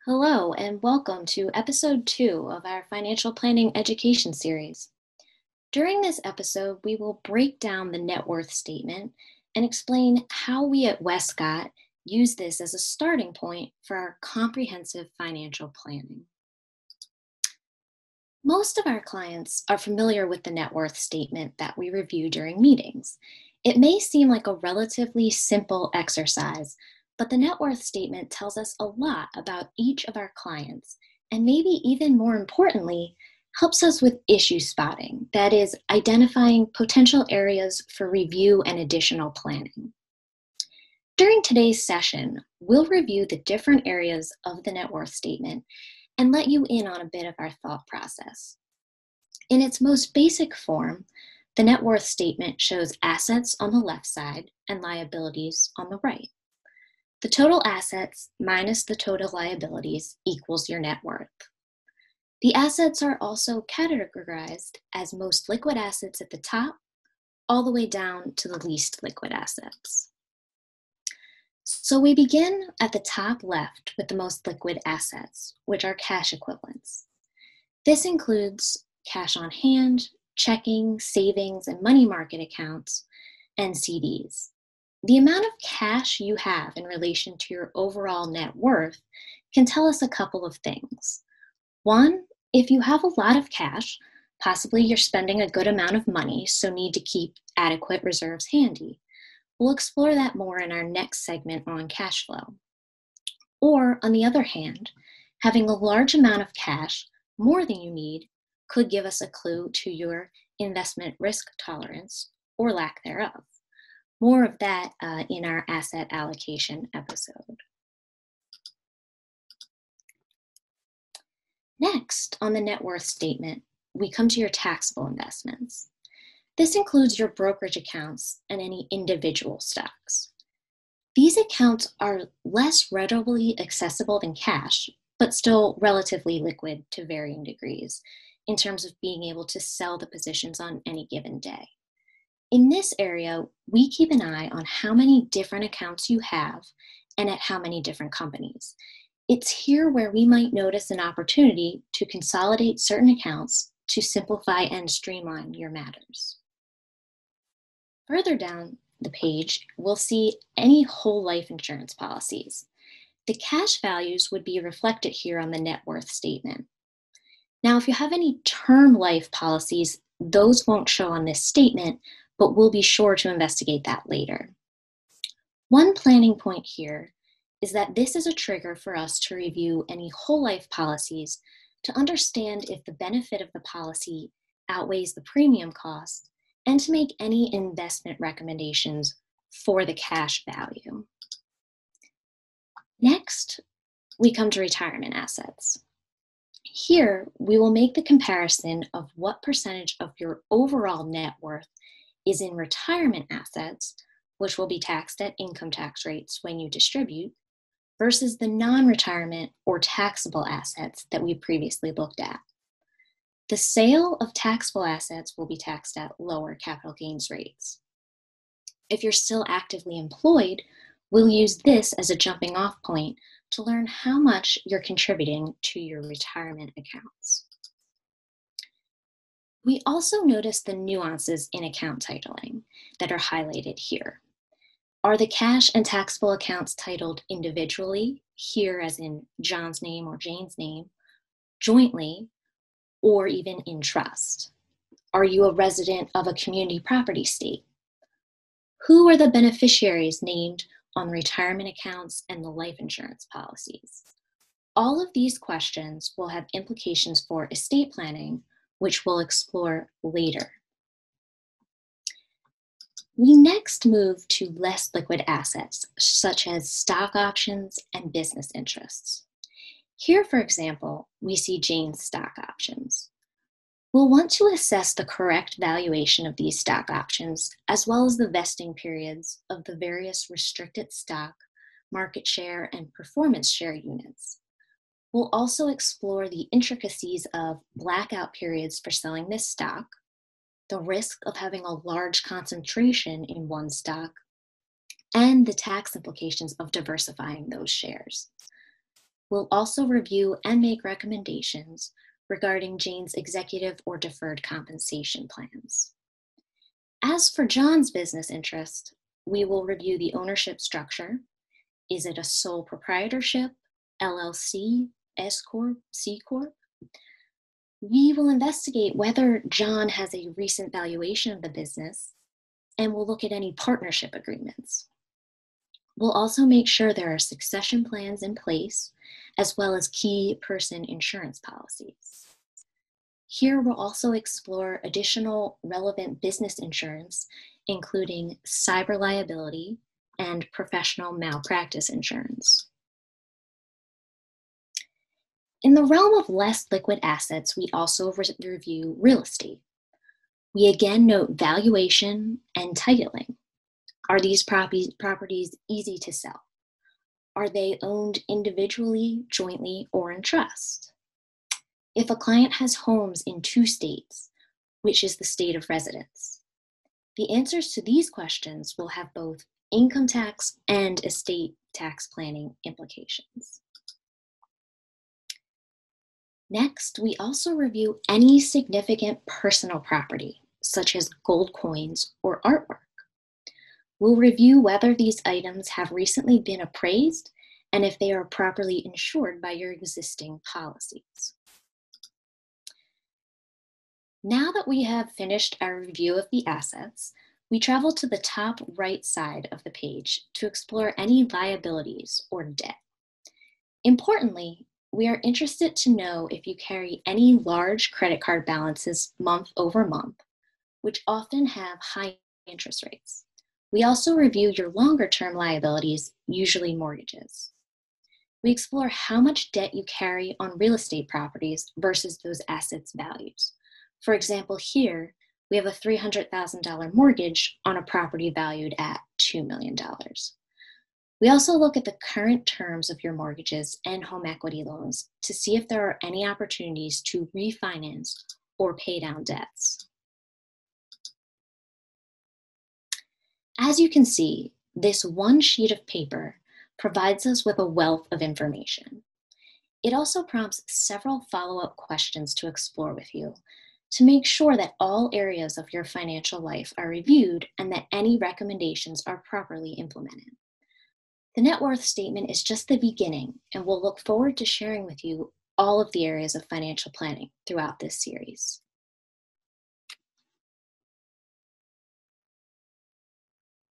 Hello, and welcome to episode 2 of our financial planning education series. During this episode, we will break down the net worth statement and explain how we at Wescott use this as a starting point for our comprehensive financial planning. Most of our clients are familiar with the net worth statement that we review during meetings. It may seem like a relatively simple exercise, but the net worth statement tells us a lot about each of our clients, and maybe even more importantly, helps us with issue spotting, that is, identifying potential areas for review and additional planning. During today's session, we'll review the different areas of the net worth statement and let you in on a bit of our thought process. In its most basic form, the net worth statement shows assets on the left side and liabilities on the right. The total assets minus the total liabilities equals your net worth. The assets are also categorized as most liquid assets at the top, all the way down to the least liquid assets. So we begin at the top left with the most liquid assets, which are cash equivalents. This includes cash on hand, checking, savings, and money market accounts, and CDs. The amount of cash you have in relation to your overall net worth can tell us a couple of things. One, if you have a lot of cash, possibly you're spending a good amount of money, so need to keep adequate reserves handy. We'll explore that more in our next segment on cash flow. Or, on the other hand, having a large amount of cash, more than you need, could give us a clue to your investment risk tolerance or lack thereof. More of that in our asset allocation episode. Next, on the net worth statement, we come to your taxable investments. This includes your brokerage accounts and any individual stocks. These accounts are less readily accessible than cash, but still relatively liquid to varying degrees in terms of being able to sell the positions on any given day. In this area, we keep an eye on how many different accounts you have and at how many different companies. It's here where we might notice an opportunity to consolidate certain accounts to simplify and streamline your matters. Further down the page, we'll see any whole life insurance policies. The cash values would be reflected here on the net worth statement. Now, if you have any term life policies, those won't show on this statement, but we'll be sure to investigate that later. One planning point here is that this is a trigger for us to review any whole life policies to understand if the benefit of the policy outweighs the premium cost and to make any investment recommendations for the cash value. Next, we come to retirement assets. Here, we will make the comparison of what percentage of your overall net worth is in retirement assets, which will be taxed at income tax rates when you distribute, versus the non-retirement or taxable assets that we previously looked at. The sale of taxable assets will be taxed at lower capital gains rates. If you're still actively employed, we'll use this as a jumping off point to learn how much you're contributing to your retirement accounts. We also notice the nuances in account titling that are highlighted here. Are the cash and taxable accounts titled individually, here as in John's name or Jane's name, jointly, or even in trust? Are you a resident of a community property state? Who are the beneficiaries named on the retirement accounts and the life insurance policies? All of these questions will have implications for estate planning, which we'll explore later. We next move to less liquid assets, such as stock options and business interests. Here, for example, we see Jane's stock options. We'll want to assess the correct valuation of these stock options, as well as the vesting periods of the various restricted stock, market share, and performance share units. We'll also explore the intricacies of blackout periods for selling this stock, the risk of having a large concentration in one stock, and the tax implications of diversifying those shares. We'll also review and make recommendations regarding Jane's executive or deferred compensation plans. As for John's business interest, we will review the ownership structure. Is it a sole proprietorship, LLC, S Corp, C Corp? We will investigate whether John has a recent valuation of the business, and we'll look at any partnership agreements. We'll also make sure there are succession plans in place, as well as key person insurance policies. Here, we'll also explore additional relevant business insurance, including cyber liability and professional malpractice insurance. In the realm of less liquid assets, we also review real estate. We again note valuation and titling. Are these properties easy to sell? Are they owned individually, jointly, or in trust? If a client has homes in 2 states, which is the state of residence? The answers to these questions will have both income tax and estate tax planning implications. Next, we also review any significant personal property, such as gold coins or artwork. We'll review whether these items have recently been appraised and if they are properly insured by your existing policies. Now that we have finished our review of the assets, we travel to the top right side of the page to explore any liabilities or debt. Importantly, we are interested to know if you carry any large credit card balances month over month, which often have high interest rates. We also review your longer-term liabilities, usually mortgages. We explore how much debt you carry on real estate properties versus those assets' values. For example, here, we have a $300,000 mortgage on a property valued at $2 million. We also look at the current terms of your mortgages and home equity loans to see if there are any opportunities to refinance or pay down debts. As you can see, this one sheet of paper provides us with a wealth of information. It also prompts several follow-up questions to explore with you to make sure that all areas of your financial life are reviewed and that any recommendations are properly implemented. The net worth statement is just the beginning, and we'll look forward to sharing with you all of the areas of financial planning throughout this series.